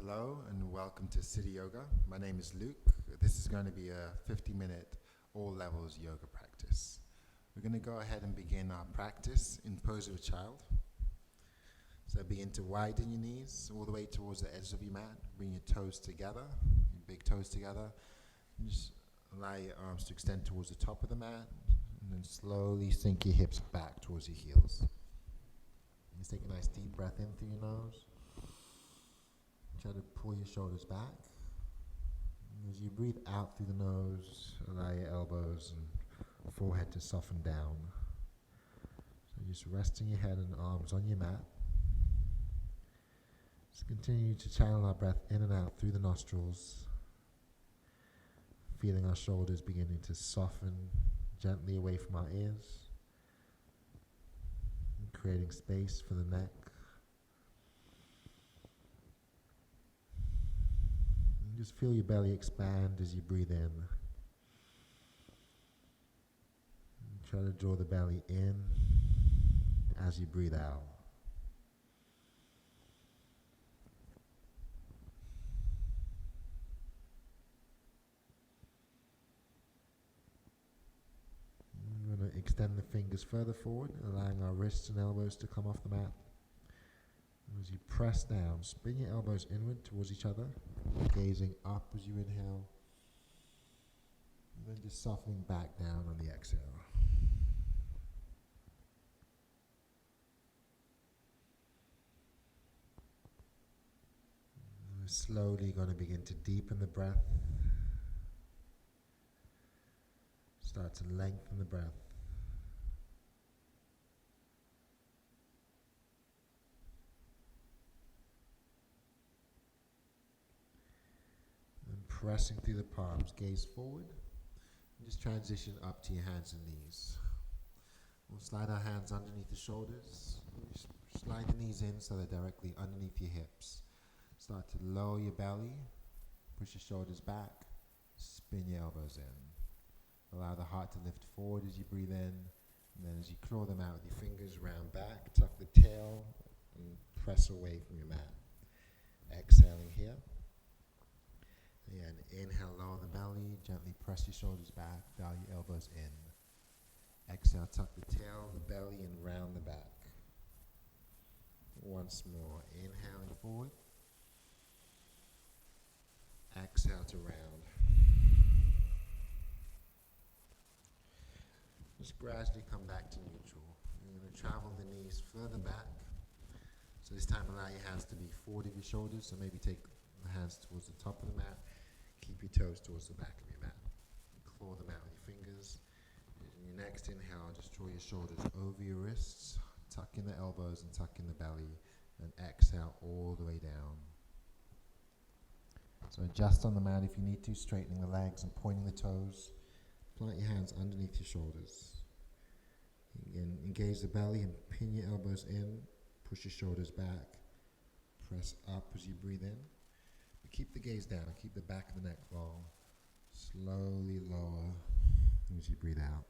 Hello and welcome to City Yoga. My name is Luke. This is going to be a 50-minute all levels yoga practice. We're going to go ahead and begin our practice in pose of a child. So begin to widen your knees all the way towards the edge of your mat. Bring your toes together, your big toes together. And just allow your arms to extend towards the top of the mat. And then slowly sink your hips back towards your heels. Just take a nice deep breath in through your nose. Try to pull your shoulders back. And as you breathe out through the nose, allow your elbows and forehead to soften down. So just resting your head and arms on your mat. Just continue to channel our breath in and out through the nostrils. Feeling our shoulders beginning to soften gently away from our ears. And creating space for the neck. Just feel your belly expand as you breathe in. And try to draw the belly in as you breathe out. I'm going to extend the fingers further forward, allowing our wrists and elbows to come off the mat. As you press down, spin your elbows inward towards each other, gazing up as you inhale, and then just softening back down on the exhale. And we're slowly going to begin to deepen the breath, start to lengthen the breath. Pressing through the palms, gaze forward, and just transition up to your hands and knees. We'll slide our hands underneath the shoulders, just slide the knees in so they're directly underneath your hips. Start to lower your belly, push your shoulders back, spin your elbows in. Allow the heart to lift forward as you breathe in, and then as you claw them out with your fingers, round back, tuck the tail, and press away from your mat. Exhaling here. And inhale, lower the belly, gently press your shoulders back, bow your elbows in. Exhale, tuck the tail, the belly, and round the back. Once more, inhaling forward. Exhale to round. Just gradually come back to neutral. You're going to travel the knees further back. So this time allow your hands to be forward of your shoulders, so maybe take the hands towards the top of the mat. Keep your toes towards the back of your mat. Claw them out with your fingers. In your next inhale, just draw your shoulders over your wrists. Tuck in the elbows and tuck in the belly. And exhale all the way down. So adjust on the mat if you need to, straightening the legs and pointing the toes. Plant your hands underneath your shoulders. Again, engage the belly and pin your elbows in. Push your shoulders back. Press up as you breathe in. Keep the gaze down, keep the back of the neck long. Slowly lower as you breathe out.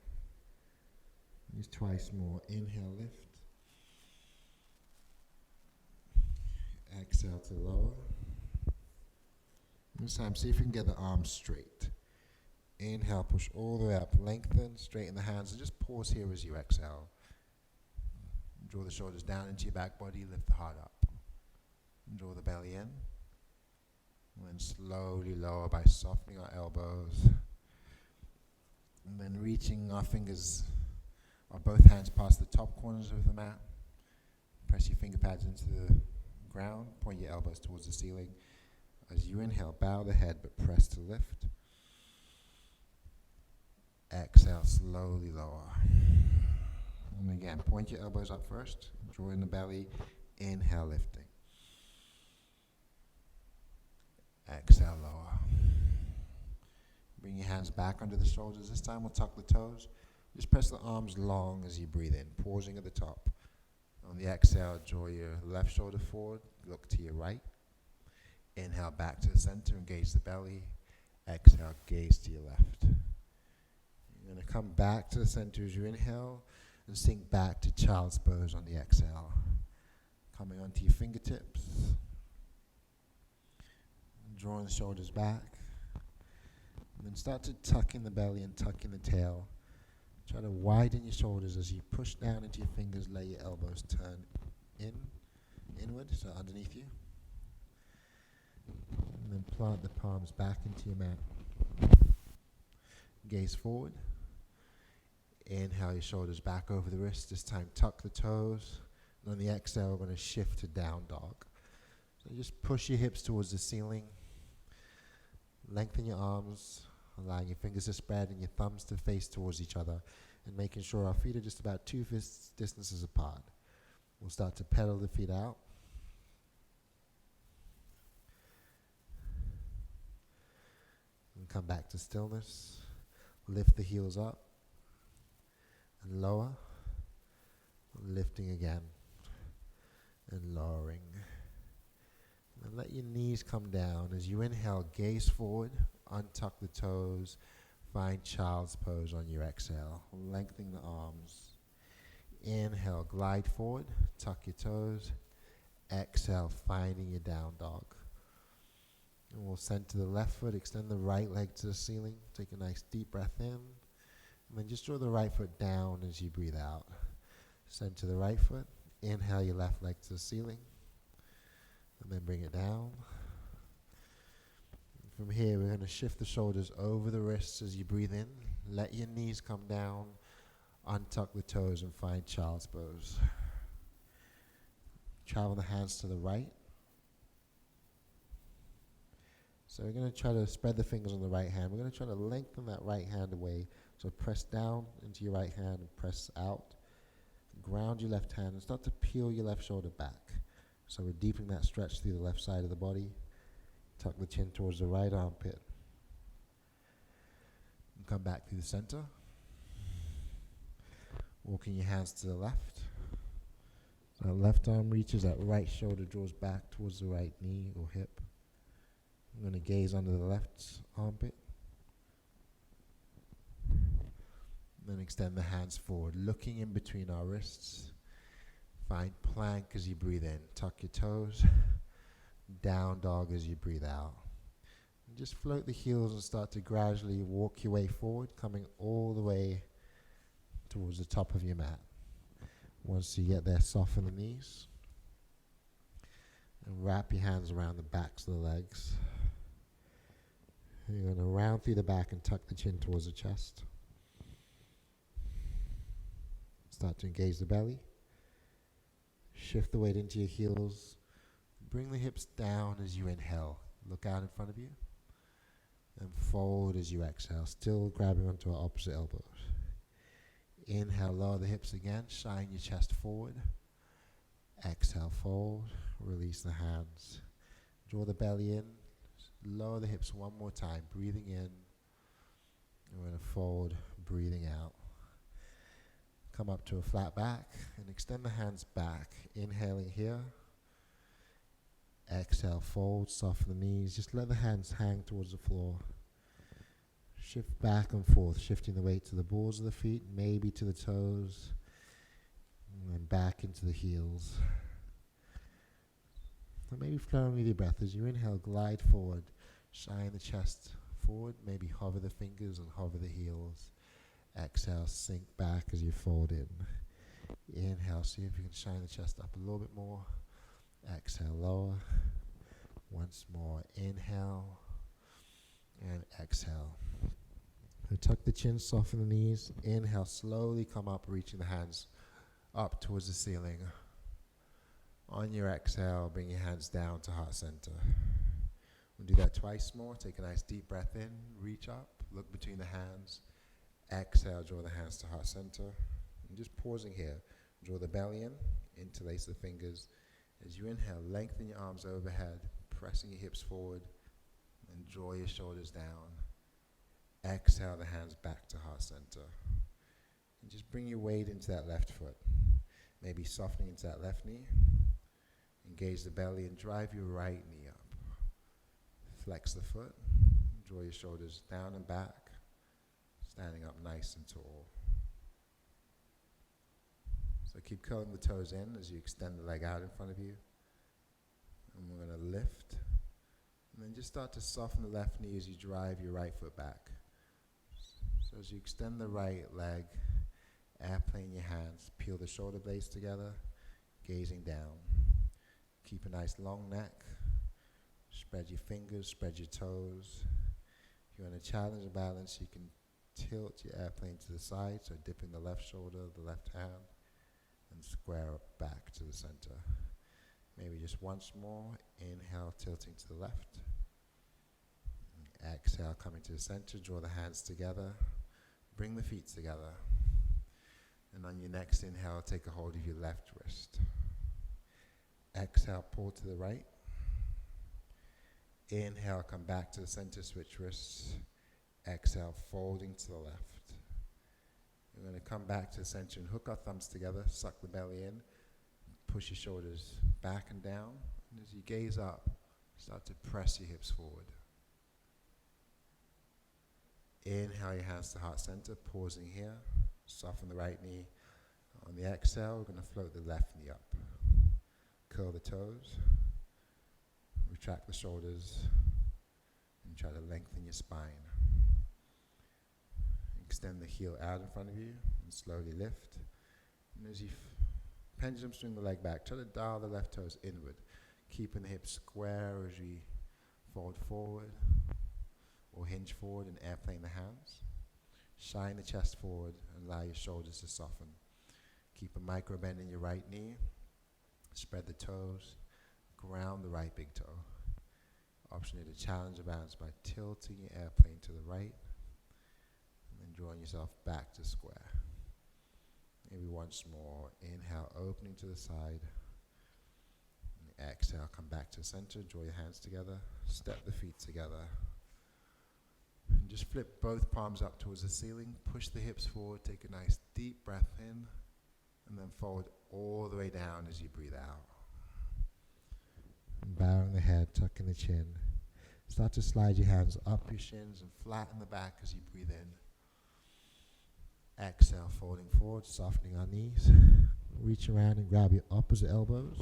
Just twice more. Inhale, lift. Exhale to lower. This time, see if you can get the arms straight. Inhale, push all the way up, lengthen, straighten the hands, and just pause here as you exhale. Draw the shoulders down into your back body, lift the heart up. Draw the belly in. And then slowly lower by softening our elbows. And then reaching our fingers, or both hands past the top corners of the mat. Press your finger pads into the ground. Point your elbows towards the ceiling. As you inhale, bow the head but press to lift. Exhale, slowly lower. And again, point your elbows up first. Draw in the belly. Inhale, lifting. Exhale, lower. Bring your hands back under the shoulders. This time we'll tuck the toes. Just press the arms long as you breathe in, pausing at the top. On the exhale, draw your left shoulder forward, look to your right. Inhale back to the center, engage the belly. Exhale, gaze to your left. You're going to come back to the center as you inhale and sink back to child's pose on the exhale. Coming onto your fingertips. drawing the shoulders back. And then start to tuck in the belly and tuck in the tail. Try to widen your shoulders as you push down into your fingers, let your elbows turn inward, so underneath you. And then plant the palms back into your mat. Gaze forward. Inhale your shoulders back over the wrists. This time tuck the toes. And on the exhale, we're going to shift to down dog. So just push your hips towards the ceiling. Lengthen your arms, allowing your fingers to spread and your thumbs to face towards each other, and making sure our feet are just about 2 fist distances apart. We'll start to pedal the feet out. And come back to stillness. Lift the heels up and lower. Lifting again and lowering. And let your knees come down. As you inhale, gaze forward, untuck the toes, find child's pose on your exhale, lengthening the arms. Inhale, glide forward, tuck your toes. Exhale, finding your down dog. And we'll center the left foot, extend the right leg to the ceiling, take a nice deep breath in, and then just draw the right foot down as you breathe out. Center the right foot, inhale your left leg to the ceiling, and then bring it down. And from here, we're going to shift the shoulders over the wrists as you breathe in. Let your knees come down, untuck the toes, and find child's pose. Travel the hands to the right. So we're going to try to spread the fingers on the right hand. We're going to try to lengthen that right hand away. So press down into your right hand and press out. Ground your left hand and start to peel your left shoulder back. So we're deepening that stretch through the left side of the body. Tuck the chin towards the right armpit. And come back through the center. Walking your hands to the left. So that left arm reaches, that right shoulder draws back towards the right knee or hip. I'm going to gaze under the left armpit. Then extend the hands forward, looking in between our wrists. Find plank as you breathe in. Tuck your toes. Down dog as you breathe out. And just float the heels and start to gradually walk your way forward, coming all the way towards the top of your mat. Once you get there, soften the knees. And wrap your hands around the backs of the legs. And you're going to round through the back and tuck the chin towards the chest. Start to engage the belly. Shift the weight into your heels. Bring the hips down as you inhale. Look out in front of you. And fold as you exhale, still grabbing onto our opposite elbows. Inhale, lower the hips again. Shine your chest forward. Exhale, fold. Release the hands. Draw the belly in. Lower the hips one more time. Breathing in. And we're going to fold, breathing out. Come up to a flat back and extend the hands back. Inhaling here. Exhale, fold, soften the knees. Just let the hands hang towards the floor. Shift back and forth, shifting the weight to the balls of the feet, maybe to the toes, and then back into the heels. And maybe flowing with your breath. As you inhale, glide forward. Shine the chest forward. Maybe hover the fingers and hover the heels. Exhale, sink back as you fold in. Inhale, see if you can shine the chest up a little bit more. Exhale, lower. Once more, inhale and exhale. So tuck the chin, soften the knees. Inhale, slowly come up, reaching the hands up towards the ceiling. On your exhale, bring your hands down to heart center. We'll do that twice more. Take a nice deep breath in, reach up, look between the hands. Exhale, draw the hands to heart center. And just pausing here. Draw the belly in, interlace the fingers. As you inhale, lengthen your arms overhead, pressing your hips forward, and draw your shoulders down. Exhale the hands back to heart center. And just bring your weight into that left foot. Maybe softening into that left knee. Engage the belly and drive your right knee up. Flex the foot. Draw your shoulders down and back. Standing up nice and tall. So keep curling the toes in as you extend the leg out in front of you. And we're going to lift. And then just start to soften the left knee as you drive your right foot back. So as you extend the right leg, airplane your hands, peel the shoulder blades together, gazing down. Keep a nice long neck. Spread your fingers, spread your toes. If you're in a challenge of balance, you can tilt your airplane to the side, so dipping the left shoulder, the left hand, and square up back to the center. Maybe just once more. Inhale, tilting to the left. Exhale, coming to the center. Draw the hands together. Bring the feet together. And on your next inhale, take a hold of your left wrist. Exhale, pull to the right. Inhale, come back to the center, switch wrists. Exhale, folding to the left. We're going to come back to the center and hook our thumbs together, suck the belly in, push your shoulders back and down. And as you gaze up, start to press your hips forward. Inhale your hands to heart center, pausing here. Soften the right knee. On the exhale, we're going to float the left knee up. Curl the toes. Retract the shoulders. And try to lengthen your spine. Extend the heel out in front of you and slowly lift. And as you pendulum swing the leg back, try to dial the left toes inward, keeping the hips square as you fold forward or hinge forward and airplane the hands. Shine the chest forward and allow your shoulders to soften. Keep a micro bend in your right knee. Spread the toes. Ground the right big toe. Option to challenge a balance by tilting your airplane to the right and then drawing yourself back to square. Maybe once more. Inhale, opening to the side. And exhale, come back to the center. Draw your hands together. Step the feet together. And just flip both palms up towards the ceiling. Push the hips forward. Take a nice deep breath in. And then forward all the way down as you breathe out. And bowing the head, tucking the chin. Start to slide your hands up your shins and flatten the back as you breathe in. Exhale, folding forward, softening our knees. Reach around and grab your opposite elbows.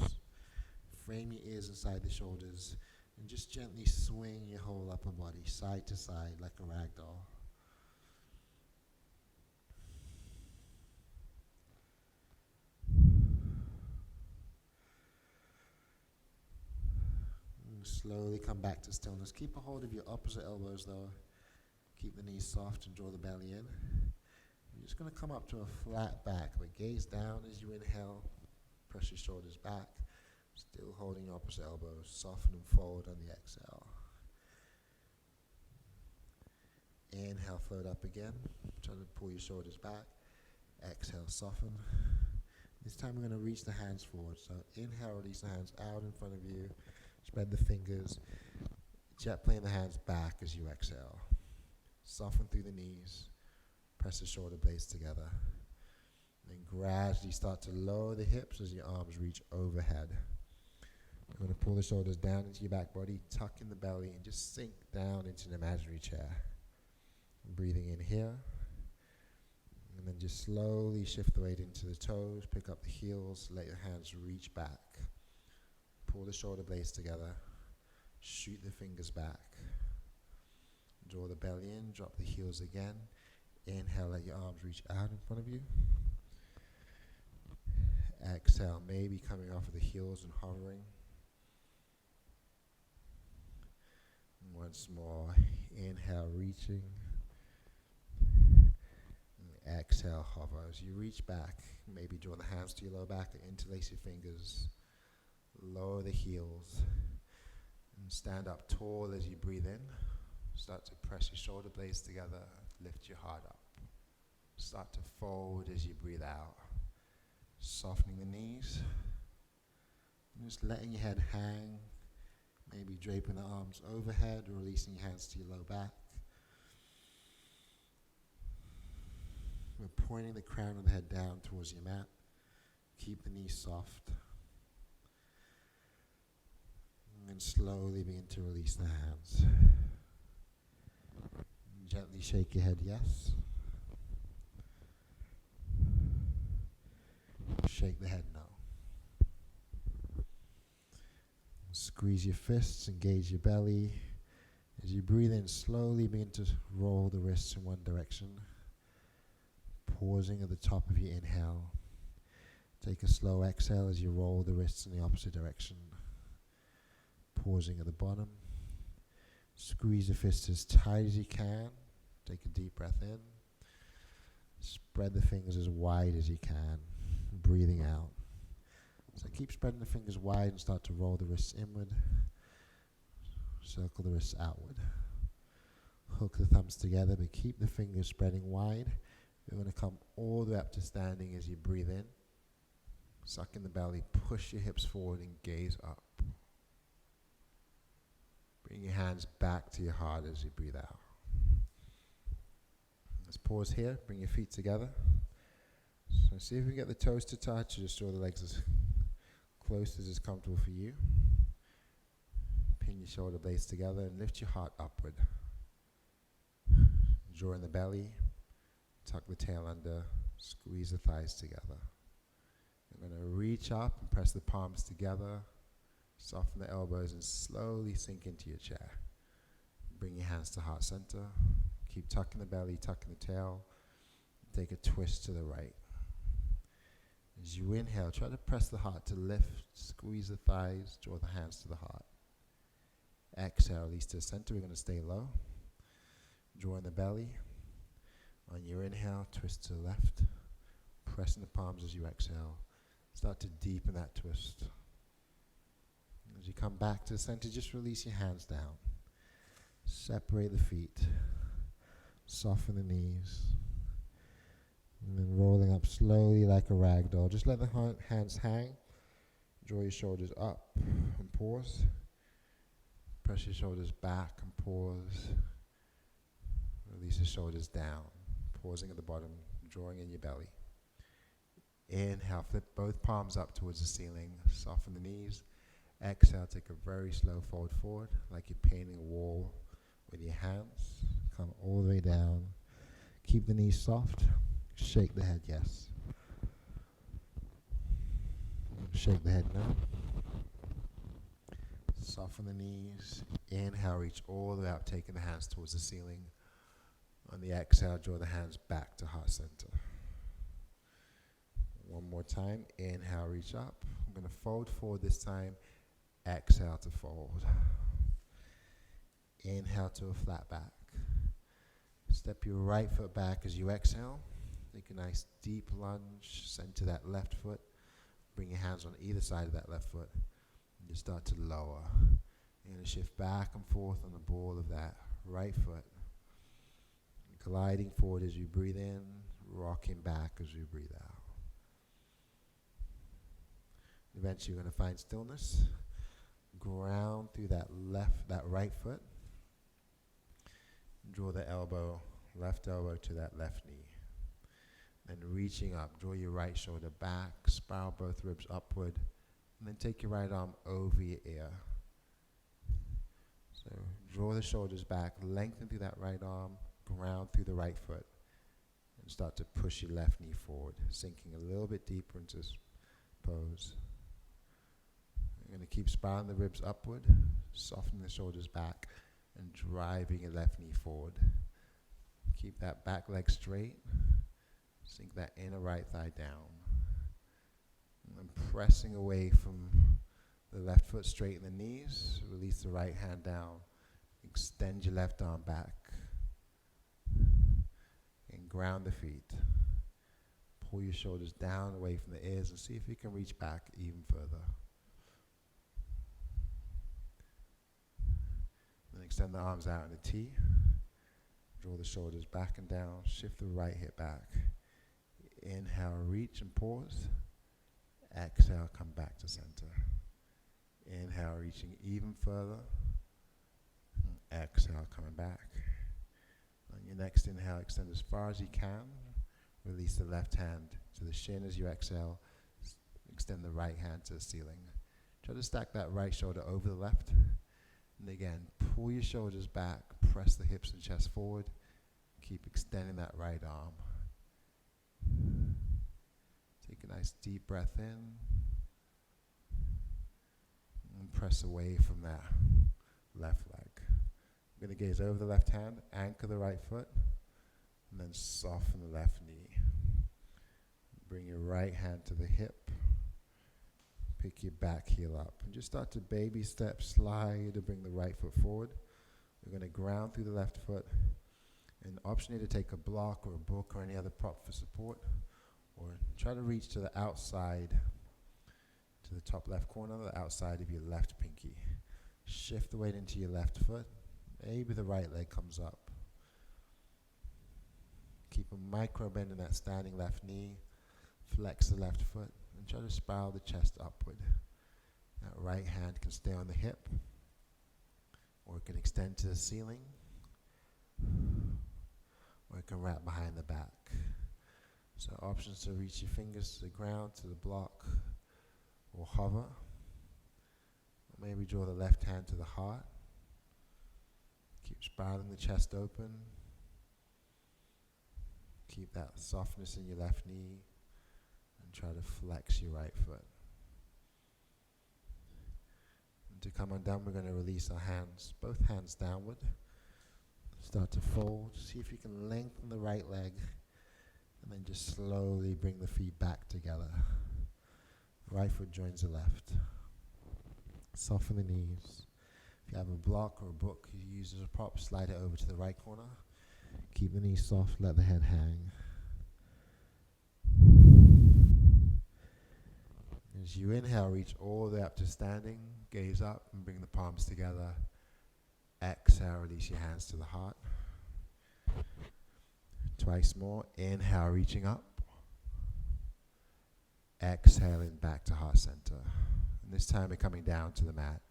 Frame your ears inside the shoulders. And just gently swing your whole upper body side to side like a rag doll. And slowly come back to stillness. Keep a hold of your opposite elbows though. Keep the knees soft and draw the belly in. You're just going to come up to a flat back, but gaze down as you inhale. Press your shoulders back. Still holding your opposite elbows. Soften and fold on the exhale. Inhale, float up again. Try to pull your shoulders back. Exhale, soften. This time we're going to reach the hands forward. So inhale, release the hands out in front of you. Spread the fingers. Jet plane the hands back as you exhale. Soften through the knees. Press the shoulder blades together. Then gradually start to lower the hips as your arms reach overhead. You're going to pull the shoulders down into your back body, tuck in the belly, and just sink down into an imaginary chair. Breathing in here. And then just slowly shift the weight into the toes, pick up the heels, let your hands reach back. Pull the shoulder blades together, shoot the fingers back. Draw the belly in, drop the heels again. Inhale, let your arms reach out in front of you. Exhale, maybe coming off of the heels and hovering. And once more, inhale, reaching. And exhale, hover. As you reach back, maybe draw the hands to your lower back and interlace your fingers. Lower the heels. And stand up tall as you breathe in. Start to press your shoulder blades together. Lift your heart up. Start to fold as you breathe out. Softening the knees. And just letting your head hang. Maybe draping the arms overhead or releasing your hands to your low back. We're pointing the crown of the head down towards your mat. Keep the knees soft. And slowly begin to release the hands. Gently shake your head yes. Shake the head no. Squeeze your fists, engage your belly. As you breathe in, slowly begin to roll the wrists in one direction, pausing at the top of your inhale. Take a slow exhale as you roll the wrists in the opposite direction, pausing at the bottom. Squeeze the fists as tight as you can. Take a deep breath in. Spread the fingers as wide as you can, breathing out. So keep spreading the fingers wide and start to roll the wrists inward. Circle the wrists outward. Hook the thumbs together, but keep the fingers spreading wide. You're going to come all the way up to standing as you breathe in. Suck in the belly, push your hips forward and gaze up. Bring your hands back to your heart as you breathe out. Let's pause here, bring your feet together. So see if we can get the toes to touch, or just draw the legs as close as is comfortable for you. Pin your shoulder blades together and lift your heart upward. Draw in the belly, tuck the tail under, squeeze the thighs together. You're going to reach up and press the palms together, soften the elbows and slowly sink into your chair. Bring your hands to heart center. Keep tucking the belly, tucking the tail. Take a twist to the right. As you inhale, try to press the heart to lift, squeeze the thighs, draw the hands to the heart. Exhale, release to the center. We're going to stay low. Draw in the belly. On your inhale, twist to the left. Pressing the palms as you exhale. Start to deepen that twist. As you come back to the center, just release your hands down. Separate the feet. Soften the knees. And then rolling up slowly like a rag doll. Just let the hands hang. Draw your shoulders up and pause. Press your shoulders back and pause. Release the shoulders down. Pausing at the bottom, drawing in your belly. Inhale, flip both palms up towards the ceiling. Soften the knees. Exhale, take a very slow fold forward, like you're painting a wall with your hands. Come all the way down. Keep the knees soft. Shake the head, yes. Shake the head now. Soften the knees. Inhale, reach all the way up, taking the hands towards the ceiling. On the exhale, draw the hands back to heart center. One more time. Inhale, reach up. I'm going to fold forward this time. Exhale to fold. Inhale to a flat back. Step your right foot back as you exhale. Take a nice deep lunge. Center that left foot. Bring your hands on either side of that left foot. And just start to lower. You're going to shift back and forth on the ball of that right foot. Gliding forward as you breathe in. Rocking back as you breathe out. Eventually you're going to find stillness. Ground through that right foot. Draw the left elbow to that left knee. Then reaching up, draw your right shoulder back, spiral both ribs upward, and then take your right arm over your ear. So draw the shoulders back, lengthen through that right arm, ground through the right foot, and start to push your left knee forward, sinking a little bit deeper into pose. You're going to keep spiraling the ribs upward, softening the shoulders back, and driving your left knee forward. Keep that back leg straight. Sink that inner right thigh down. And then pressing away from the left foot, straighten the knees. Release the right hand down. Extend your left arm back. And ground the feet. Pull your shoulders down away from the ears and see if you can reach back even further. Then extend the arms out in a T. Draw the shoulders back and down. Shift the right hip back. Inhale, reach and pause. Exhale, come back to center. Inhale, reaching even further. Exhale, coming back. On your next inhale, extend as far as you can. Release the left hand to the shin as you exhale. Extend the right hand to the ceiling. Try to stack that right shoulder over the left. And again, pull your shoulders back. Press the hips and chest forward. Keep extending that right arm. Take a nice deep breath in. And press away from that left leg. We're going to gaze over the left hand, anchor the right foot, and then soften the left knee. Bring your right hand to the hip. Pick your back heel up. And just start to baby step, slide to bring the right foot forward. We're going to ground through the left foot. And option here to take a block or a book or any other prop for support. Or try to reach to the outside, to the top left corner, the outside of your left pinky. Shift the weight into your left foot. Maybe the right leg comes up. Keep a micro bend in that standing left knee. Flex the left foot and try to spiral the chest upward. That right hand can stay on the hip, or it can extend to the ceiling, or it can wrap behind the back. So options to reach your fingers to the ground, to the block, or hover. Or maybe draw the left hand to the heart. Keep spiraling the chest open. Keep that softness in your left knee. And try to flex your right foot. And to come undone, we're going to release our hands, both hands downward. Start to fold. See if you can lengthen the right leg. And then just slowly bring the feet back together. Right foot joins the left. Soften the knees. If you have a block or a book you use as a prop, slide it over to the right corner. Keep the knees soft, let the head hang. As you inhale, reach all the way up to standing, gaze up and bring the palms together. Exhale, release your hands to the heart. Twice more. Inhale, reaching up. Exhaling back to heart center. And this time we're coming down to the mat.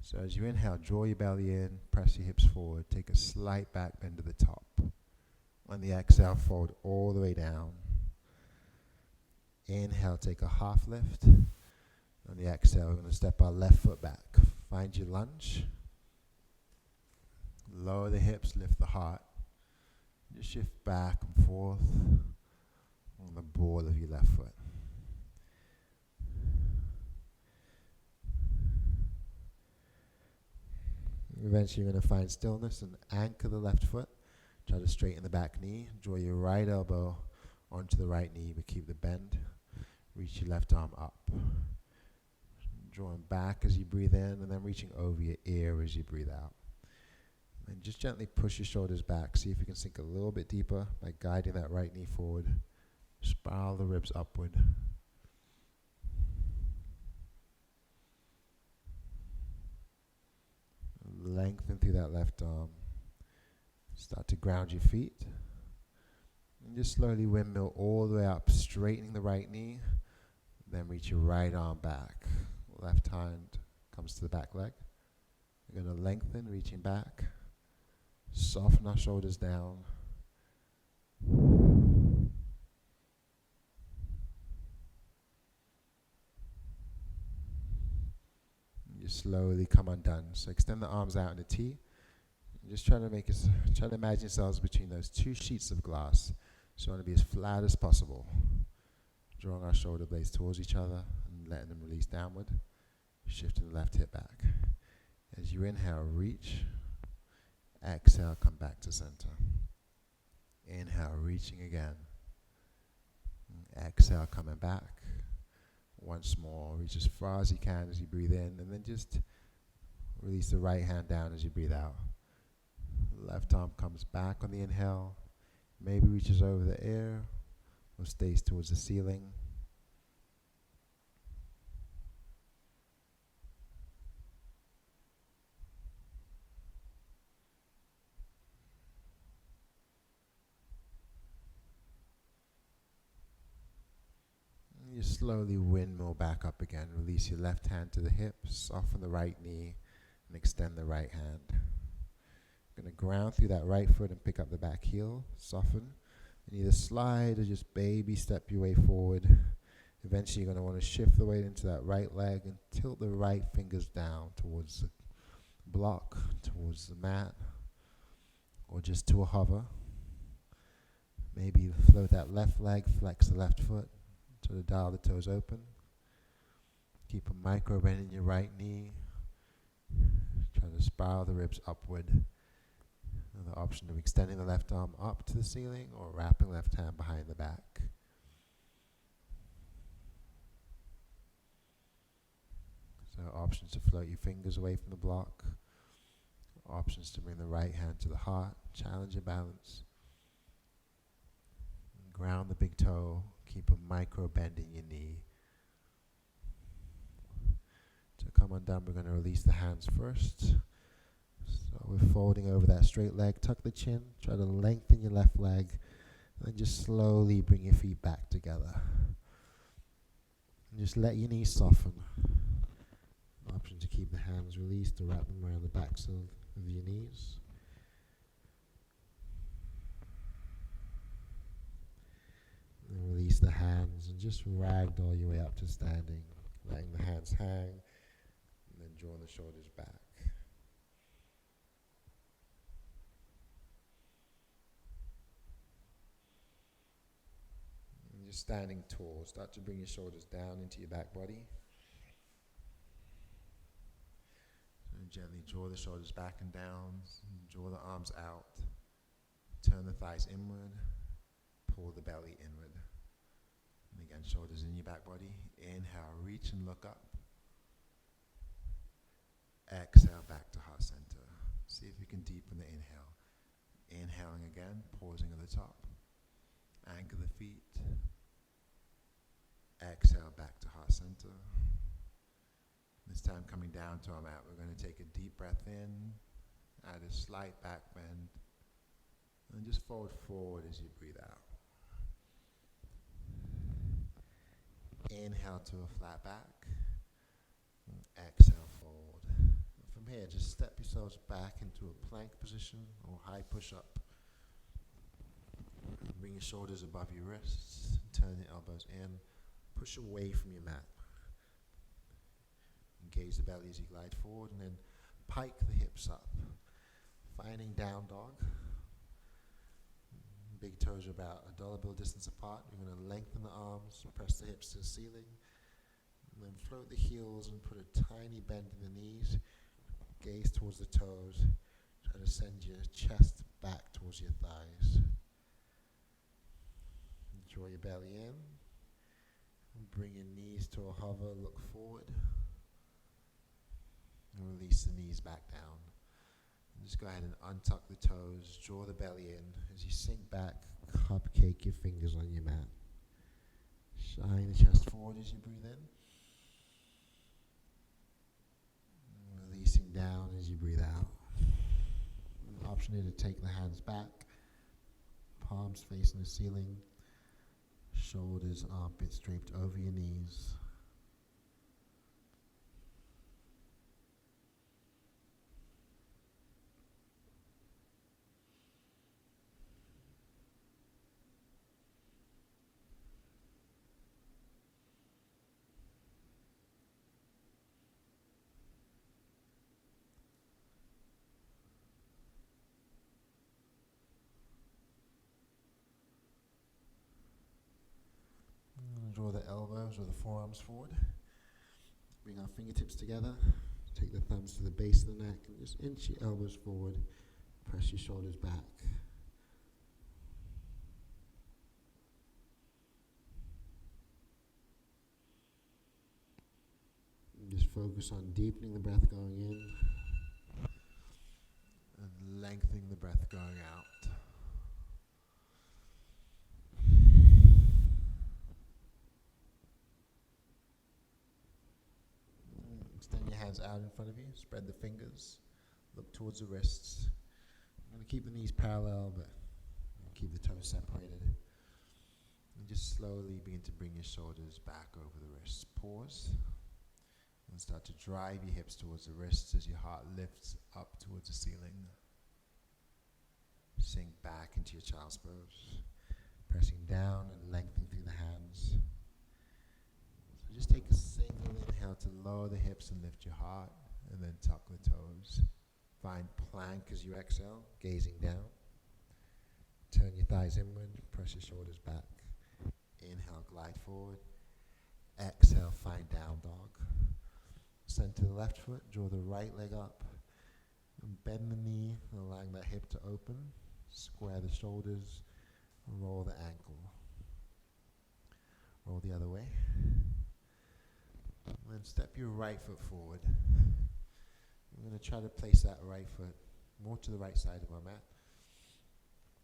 So as you inhale, draw your belly in, press your hips forward, take a slight back bend to the top. On the exhale, fold all the way down. Inhale, take a half lift. On the exhale, we're going to step our left foot back. Find your lunge. Lower the hips, lift the heart. Just shift back and forth on the ball of your left foot. Eventually you're going to find stillness and anchor the left foot. Try to straighten the back knee. Draw your right elbow onto the right knee, but keep the bend. Reach your left arm up. Drawing back as you breathe in, and then reaching over your ear as you breathe out. And just gently push your shoulders back. See if you can sink a little bit deeper by guiding that right knee forward. Spiral the ribs upward. Lengthen through that left arm. Start to ground your feet. And just slowly windmill all the way up, straightening the right knee. Then reach your right arm back. Left hand comes to the back leg. We're going to lengthen, reaching back. Soften our shoulders down. You slowly come undone. So extend the arms out in a T. And just try to imagine yourselves between those two sheets of glass. So you want to be as flat as possible. Drawing our shoulder blades towards each other and letting them release downward. Shifting the left hip back. As you inhale, reach. Exhale, come back to center. Inhale, reaching again. Exhale, coming back. Once more, reach as far as you can as you breathe in, and then just release the right hand down as you breathe out. Left arm comes back on the inhale, maybe reaches over the ear, or stays towards the ceiling. You slowly windmill back up again. Release your left hand to the hip, soften the right knee, and extend the right hand. You're going to ground through that right foot and pick up the back heel, soften, and either slide or just baby step your way forward. Eventually you're going to want to shift the weight into that right leg and tilt the right fingers down towards the block, towards the mat, or just to a hover. Maybe float that left leg, flex the left foot. Try to dial the toes open. Keep a micro bend in your right knee. Try to spiral the ribs upward. The option of extending the left arm up to the ceiling or wrapping left hand behind the back. So options to float your fingers away from the block. Options to bring the right hand to the heart, challenge your balance. And ground the big toe, keep a micro bend in your knee. To come undone, we're going to release the hands first. So we're folding over that straight leg, tuck the chin, try to lengthen your left leg, and then just slowly bring your feet back together. And just let your knees soften. Option to keep the hands released or wrap them around the backs of your knees. And release the hands and just ragdoll your way up to standing, letting the hands hang, and then drawing the shoulders back. And just standing tall, start to bring your shoulders down into your back body. And gently draw the shoulders back and down, draw the arms out, turn the thighs inward, pull the belly inward. And again, shoulders in your back body. Inhale, reach and look up. Exhale, back to heart center. See if you can deepen the inhale. Inhaling again, pausing at the top. Anchor the feet. Exhale, back to heart center. This time coming down to our mat, we're going to take a deep breath in, add a slight back bend, and just fold forward as you breathe out. Inhale to a flat back, and exhale forward. And from here, just step yourselves back into a plank position or high push-up. Bring your shoulders above your wrists, turn your elbows in, push away from your mat. Engage the belly as you glide forward, and then pike the hips up. Finding down dog. Big toes are about a dollar bill distance apart. You're going to lengthen the arms, press the hips to the ceiling, and then float the heels and put a tiny bend in the knees. Gaze towards the toes. Try to send your chest back towards your thighs. Draw your belly in. Bring your knees to a hover, look forward. And release the knees back down. And just go ahead and untuck the toes, draw the belly in. As you sink back, cupcake your fingers on your mat. Shine the chest forward as you breathe in. And releasing down as you breathe out. An option here to take the hands back, palms facing the ceiling, shoulders, armpits draped over your knees. Draw the elbows or the forearms forward. Bring our fingertips together. Take the thumbs to the base of the neck and just inch your elbows forward. Press your shoulders back. And just focus on deepening the breath going in and lengthening the breath going out. Extend your hands out in front of you, spread the fingers, look towards the wrists. I'm going to keep the knees parallel, but keep the toes separated. And just slowly begin to bring your shoulders back over the wrists. Pause, and start to drive your hips towards the wrists as your heart lifts up towards the ceiling. Sink back into your child's pose, pressing down and lengthening through the hands. So just take a single inhale to lower the hips and lift your heart, and then tuck the toes. Find plank as you exhale, gazing down. Turn your thighs inward, press your shoulders back. Inhale, glide forward. Exhale, find down dog. Center the left foot, draw the right leg up. And bend the knee, allowing that hip to open. Square the shoulders. Roll the ankle. Roll the other way. And then step your right foot forward. We're going to try to place that right foot more to the right side of our mat.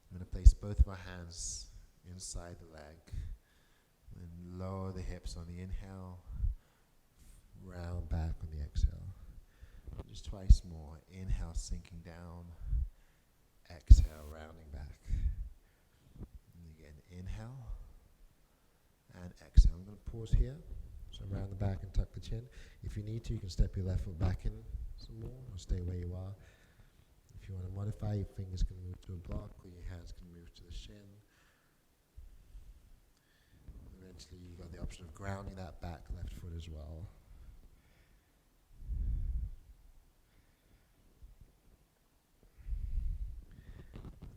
I'm going to place both of our hands inside the leg. And lower the hips on the inhale. Round back on the exhale. Just twice more. Inhale, sinking down. Exhale, rounding back. And again, inhale and exhale. I'm going to pause here. So round the back and tuck the chin. If you need to, you can step your left foot back in some more or stay where you are. If you want to modify, your fingers can move to a block or your hands can move to the shin. Eventually, you've got the option of grounding that back left foot as well.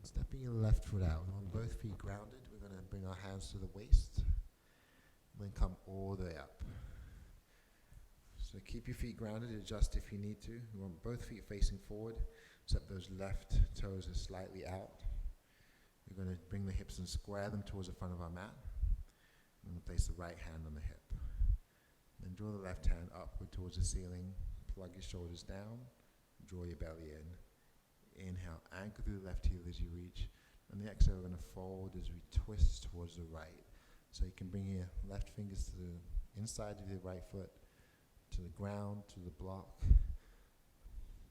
Stepping your left foot out. We want both feet grounded. We're going to bring our hands to the waist. And then come all the way up. So keep your feet grounded. Adjust if you need to. We want both feet facing forward, except those left toes are slightly out. We're going to bring the hips and square them towards the front of our mat. I'm going to place the right hand on the hip. Then draw the left hand upward towards the ceiling. Plug your shoulders down. Draw your belly in. Inhale, anchor through the left heel as you reach. On the exhale, we're going to fold as we twist towards the right. So you can bring your left fingers to the inside of your right foot, to the ground, to the block.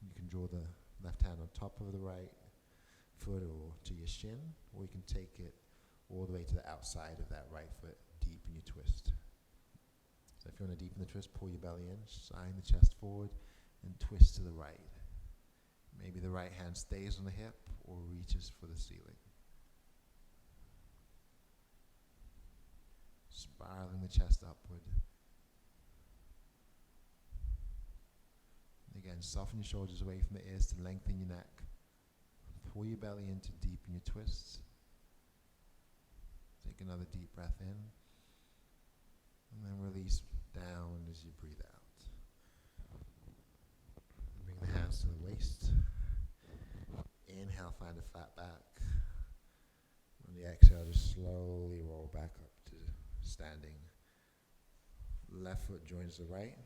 You can draw the left hand on top of the right foot or to your shin, or you can take it all the way to the outside of that right foot, deepen your twist. So if you want to deepen the twist, pull your belly in, sign the chest forward, and twist to the right. Maybe the right hand stays on the hip or reaches for the ceiling. Spiraling the chest upward. And again, soften your shoulders away from the ears to lengthen your neck. Pull your belly in to deepen your twists. Take another deep breath in. And then release down as you breathe out. Bring the hands to the waist. Inhale, find a flat back. On the exhale, just slowly roll back up to standing. Left foot joins the right.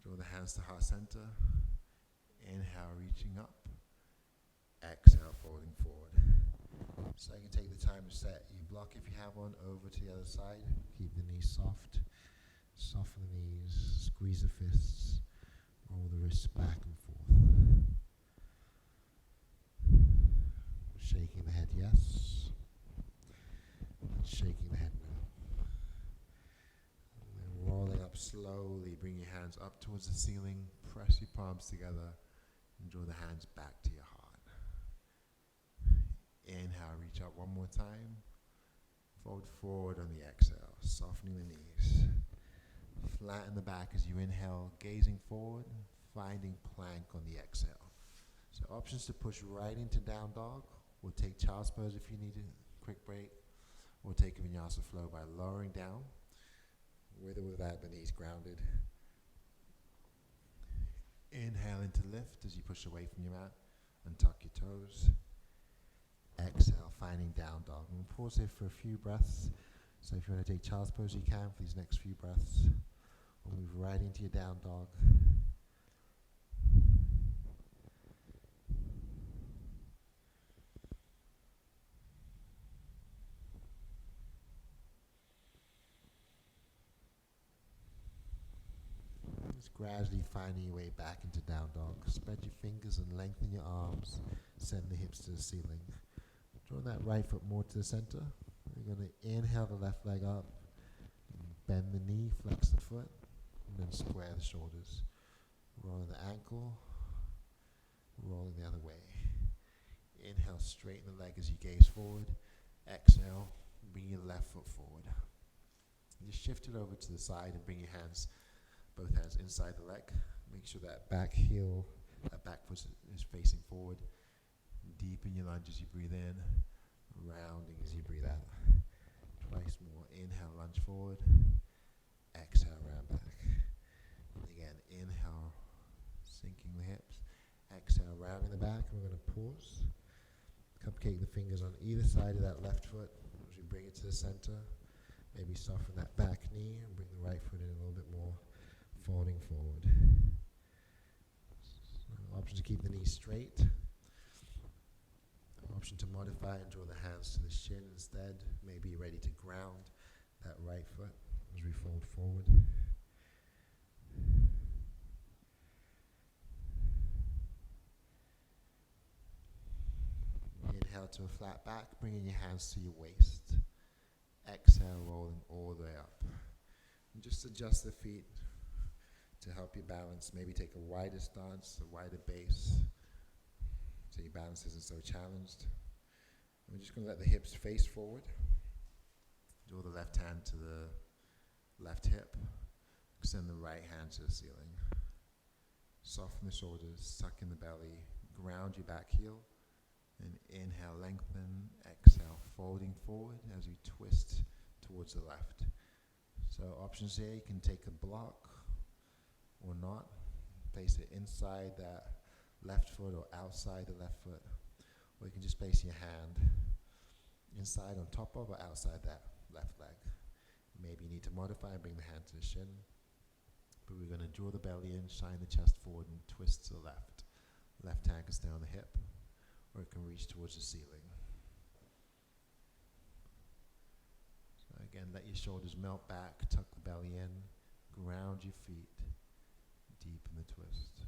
Draw the hands to heart center. Inhale, reaching up. Exhale, folding forward. So you can take the time to set your block if you have one over to the other side. Keep the knees soft. Soften the knees. Squeeze the fists. Roll the wrists back and forth. Shaking the head, yes. Shaking the head, no. And then rolling up slowly, bring your hands up towards the ceiling, press your palms together, and draw the hands back to your heart. Inhale, reach up one more time. Fold forward on the exhale, softening the knees. Flatten the back as you inhale, gazing forward, finding plank on the exhale. So options to push right into down dog, or take child's pose if you need a quick break, or take a vinyasa flow by lowering down, with or without the knees grounded. Inhale into lift as you push away from your mat and tuck your toes. Exhale, finding down dog. And we'll pause here for a few breaths. So if you want to take child's pose, you can for these next few breaths. We'll move right into your down dog. Just gradually finding your way back into down dog. Spread your fingers and lengthen your arms. Send the hips to the ceiling. Draw that right foot more to the center. You're going to inhale the left leg up. Bend the knee, flex the foot, and then square the shoulders. Rolling the ankle, rolling the other way. Inhale, straighten the leg as you gaze forward. Exhale, bring your left foot forward. And just shift it over to the side and bring your hands, both hands inside the leg. Make sure that back heel, that back foot is facing forward. Deepen your lunge as you breathe in, rounding as you breathe out. Twice more. Inhale, lunge forward. Exhale, round back. And again, inhale, sinking the hips. Exhale, rounding the back, and we're going to pause. Cupcake the fingers on either side of that left foot as we bring it to the center. Maybe soften that back knee and bring the right foot in a little bit more, folding forward. So option to keep the knee straight. Option to modify and draw the hands to the shin instead. Maybe you're ready to ground that right foot as we fold forward. Inhale to a flat back, bringing your hands to your waist. Exhale, rolling all the way up. And just adjust the feet to help you balance. Maybe take a wider stance, a wider base, so your balance isn't so challenged. And we're just going to let the hips face forward. Draw the left hand to the left hip. Extend the right hand to the ceiling. Soften the shoulders, tuck in the belly, ground your back heel. And inhale, lengthen, exhale, folding forward as we twist towards the left. So options here, you can take a block or not. Place it inside that left foot or outside the left foot. Or you can just place your hand inside on top of or outside that left leg. Maybe you need to modify and bring the hand to the shin. But we're going to draw the belly in, shine the chest forward and twist to the left. Left hand can stay on the hip, or it can reach towards the ceiling. So again, let your shoulders melt back, tuck the belly in, ground your feet, deepen the twist.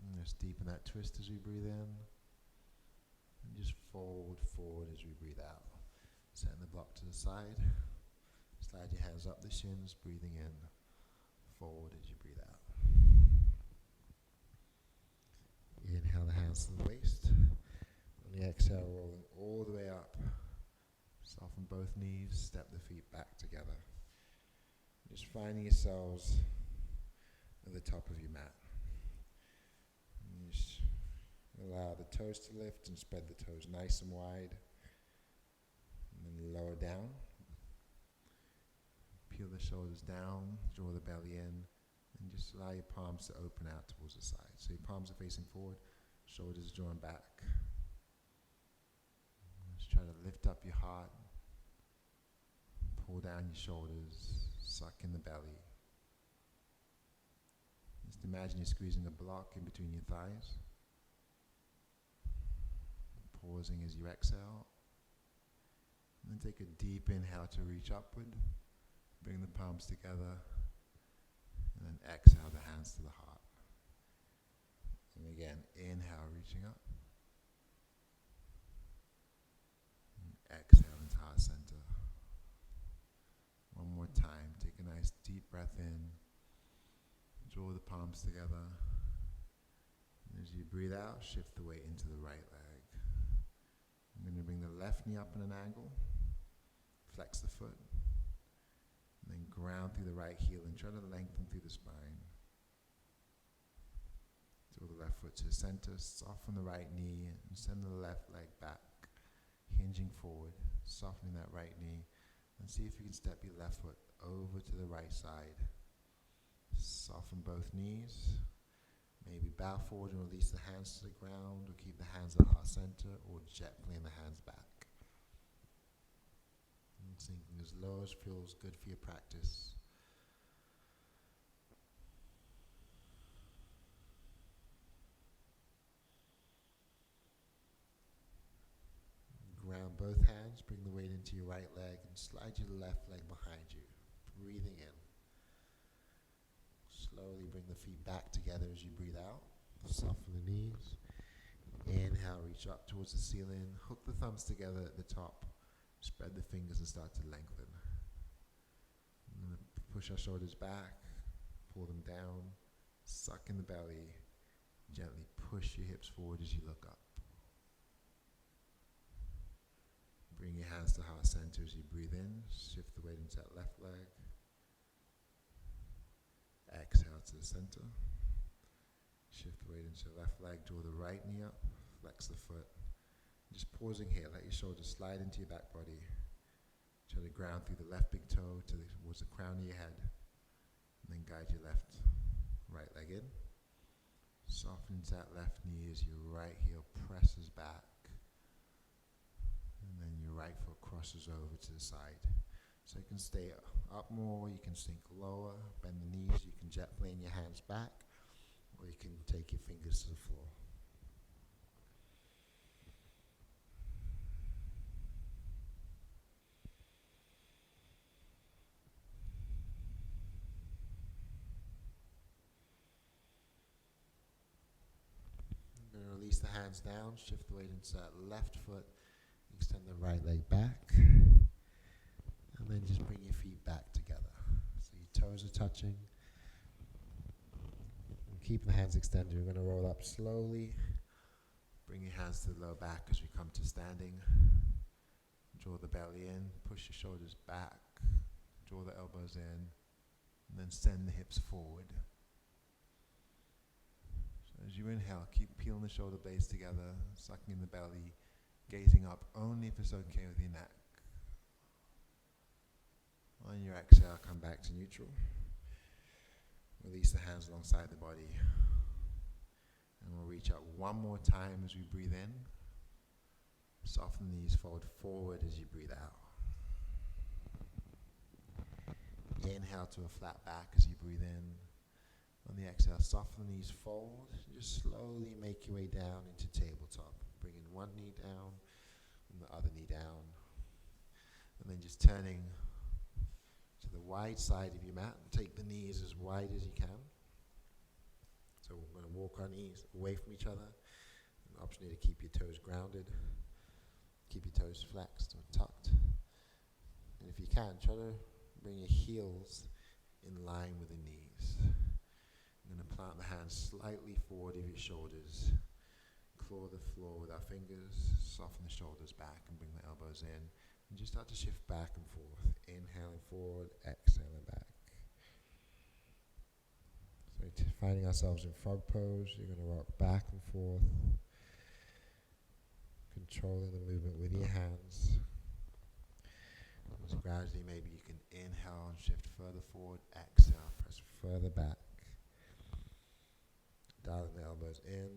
And just deepen that twist as we breathe in, and just fold forward as we breathe out. Setting the block to the side. Slide your hands up the shins, breathing in, forward as you breathe out. Inhale the hands to the waist. On the exhale, rolling all the way up. Soften both knees, step the feet back together. Just finding yourselves at the top of your mat. And just allow the toes to lift and spread the toes nice and wide. And then lower down. Peel the shoulders down, draw the belly in, and just allow your palms to open out towards the side. So your palms are facing forward, shoulders drawn back. Just try to lift up your heart, pull down your shoulders, suck in the belly. Just imagine you're squeezing a block in between your thighs. Pausing as you exhale. And then take a deep inhale to reach upward. Bring the palms together. And then exhale the hands to the heart. And again, inhale, reaching up. And exhale into heart center. One more time. Take a nice deep breath in. Draw the palms together. And as you breathe out, shift the weight into the right leg. I'm going to bring the left knee up at an angle. Flex the foot. And then ground through the right heel and try to lengthen through the spine. Draw the left foot to the center, soften the right knee, and send the left leg back, hinging forward, softening that right knee, and see if you can step your left foot over to the right side. Soften both knees. Maybe bow forward and release the hands to the ground, or keep the hands at heart center, or gently in the hands back. And sinking as low as feels good for your practice. Ground both hands, bring the weight into your right leg, and slide your left leg behind you, breathing in. Slowly bring the feet back together as you breathe out. Soften the knees. Inhale, reach up towards the ceiling. Hook the thumbs together at the top. Spread the fingers and start to lengthen. And push our shoulders back. Pull them down. Suck in the belly. Gently push your hips forward as you look up. Bring your hands to heart center as you breathe in. Shift the weight into that left leg. Exhale to the center. Shift the weight into the left leg. Draw the right knee up. Flex the foot. Just pausing here, let your shoulders slide into your back body. Try to ground through the left big toe towards the crown of your head. And then guide your right leg in. Soften into that left knee as your right heel presses back. And then your right foot crosses over to the side. So you can stay up more, you can sink lower, bend the knees, you can jet plane your hands back, or you can take your fingers to the floor. I'm going to release the hands down, shift the weight into that left foot, extend the right leg back, and then just bring your feet back together. So your toes are touching. And keep the hands extended. We're going to roll up slowly. Bring your hands to the lower back as we come to standing. Draw the belly in, push your shoulders back, draw the elbows in, and then send the hips forward. So as you inhale, keep peeling the shoulder blades together, sucking in the belly, gazing up only if it's okay with your neck. On your exhale, come back to neutral. Release the hands alongside the body. And we'll reach out one more time as we breathe in. Soften the knees, fold forward as you breathe out. Inhale to a flat back as you breathe in. On the exhale, soften the knees, fold. Just slowly make your way down into tabletop. Bringing one knee down and the other knee down. And then just turning to the wide side of your mat. Take the knees as wide as you can. So we're going to walk our knees away from each other. An opportunity to keep your toes grounded. Keep your toes flexed or tucked. And if you can, try to bring your heels in line with the knees. I'm going to plant the hands slightly forward of your shoulders. Claw the floor with our fingers. Soften the shoulders back and bring the elbows in. And just start to shift back and forth. Inhaling forward, exhaling back. So finding ourselves in frog pose, you're going to rock back and forth, controlling the movement with your hands. So gradually maybe you can inhale and shift further forward, exhale, press further back. Dialing the elbows in,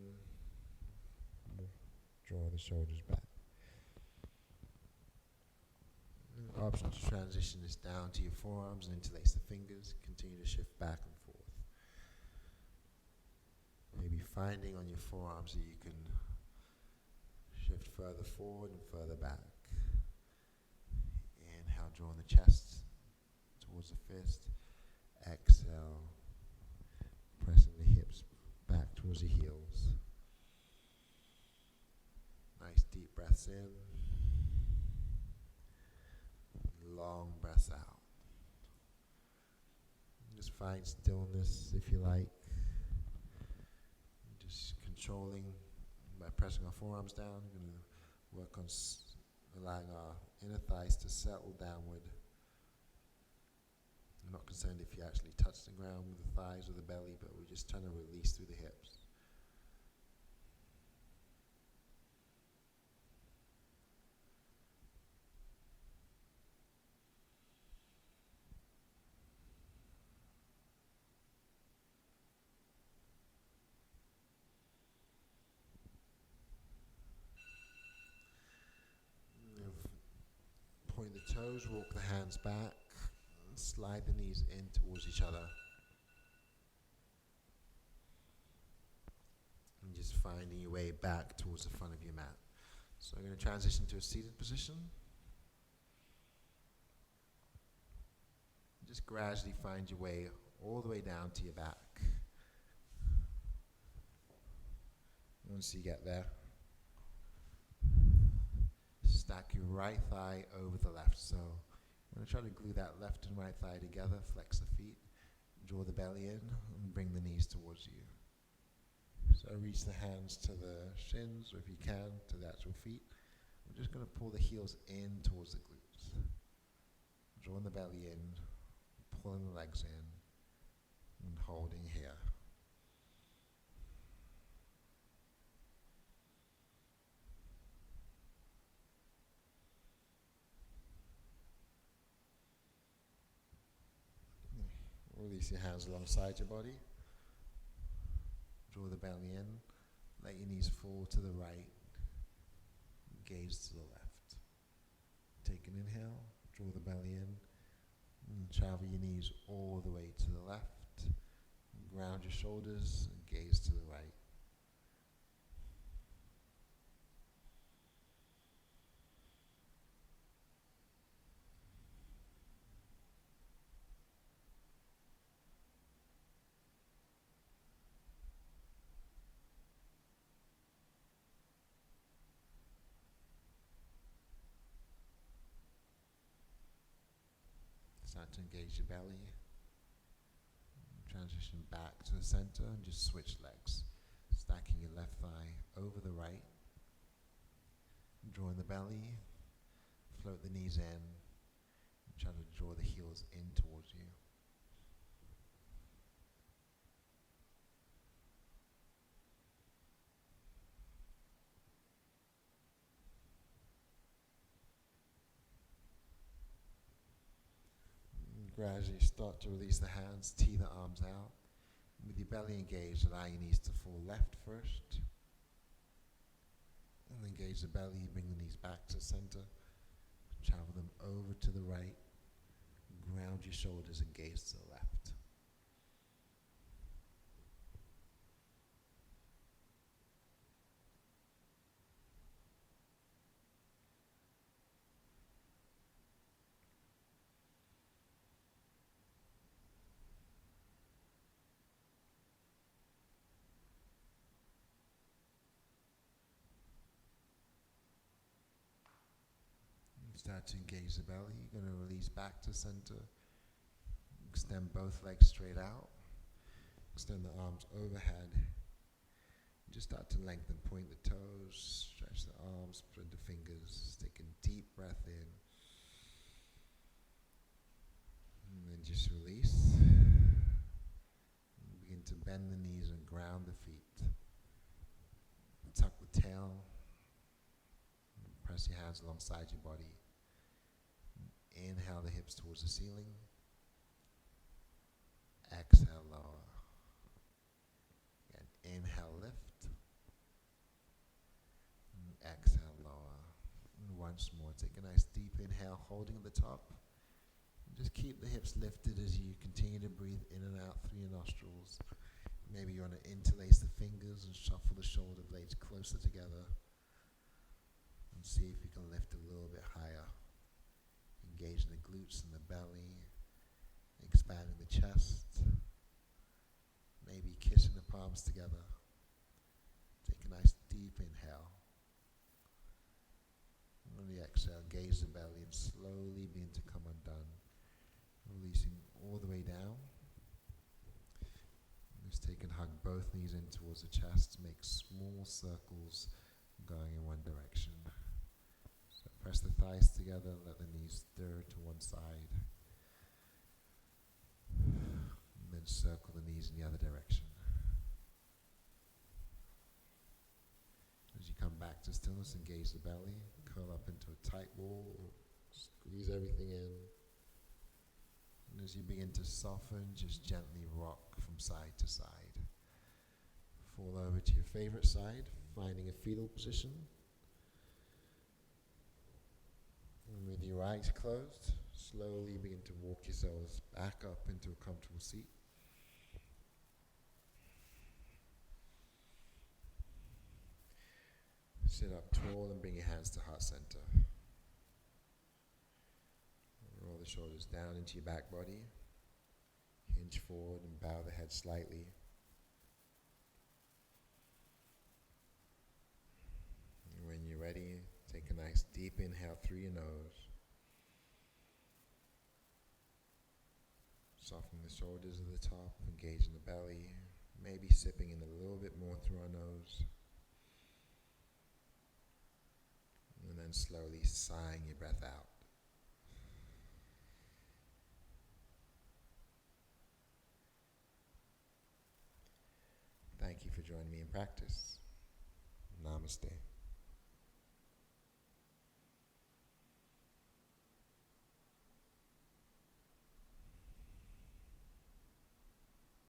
draw the shoulders back. Option to transition this down to your forearms and interlace the fingers. Continue to shift back and forth. Maybe finding on your forearms that you can shift further forward and further back. Inhale, drawing the chest towards the fist. Exhale, pressing the hips back towards the heels. Nice deep breaths in. Long breaths out. Just find stillness if you like. Just controlling by pressing our forearms down. We're going to work on allowing our inner thighs to settle downward. I'm not concerned if you actually touch the ground with the thighs or the belly, but we're just trying to release through the hips. Point the toes, walk the hands back, and slide the knees in towards each other. And just finding your way back towards the front of your mat. So I'm going to transition to a seated position. Just gradually find your way all the way down to your back. Once you get there, stack your right thigh over the left. So I'm going to try to glue that left and right thigh together, flex the feet, draw the belly in, and bring the knees towards you. So reach the hands to the shins, or if you can, to the actual feet. We're just going to pull the heels in towards the glutes. Drawing the belly in, pulling the legs in, and holding here. release your hands alongside your body. Draw the belly in. Let your knees fall to the right. Gaze to the left. Take an inhale. Draw the belly in. And travel your knees all the way to the left. Ground your shoulders and gaze to the right. Start to engage your belly. Transition back to the center and just switch legs. Stacking your left thigh over the right. Drawing the belly. Float the knees in. Try to draw the heels in towards you. Gradually start to release the hands, tee the arms out. With your belly engaged, allow your knees to fall left first. And engage the belly, bring the knees back to center. Travel them over to the right. Ground your shoulders and gaze to the left. Start to engage the belly. You're going to release back to center. Extend both legs straight out. Extend the arms overhead. Just start to lengthen, point the toes, stretch the arms, spread the fingers. Take a deep breath in. And then just release. And begin to bend the knees and ground the feet. Tuck the tail. Press your hands alongside your body. Inhale the hips towards the ceiling. Exhale, lower. And inhale, lift. And exhale, lower. And once more, take a nice deep inhale, holding at the top. And just keep the hips lifted as you continue to breathe in and out through your nostrils. Maybe you want to interlace the fingers and shuffle the shoulder blades closer together. And see if you can lift a little bit higher. Engaging the glutes and the belly, expanding the chest, maybe kissing the palms together. Take a nice deep inhale. And on the exhale, gaze the belly and slowly begin to come undone, releasing all the way down. Just take and hug both knees in towards the chest, make small circles going in one direction. Press the thighs together, let the knees stir to one side. And then circle the knees in the other direction. As you come back to stillness, engage the belly, curl up into a tight ball, squeeze everything in. And as you begin to soften, just gently rock from side to side. Fall over to your favorite side, finding a fetal position. And with your eyes closed, slowly begin to walk yourselves back up into a comfortable seat. Sit up tall and bring your hands to heart center. Roll the shoulders down into your back body. Hinge forward and bow the head slightly. And when you're ready, take a nice deep inhale through your nose. Soften the shoulders at the top, engaging the belly, maybe sipping in a little bit more through our nose. And then slowly sighing your breath out. Thank you for joining me in practice. Namaste.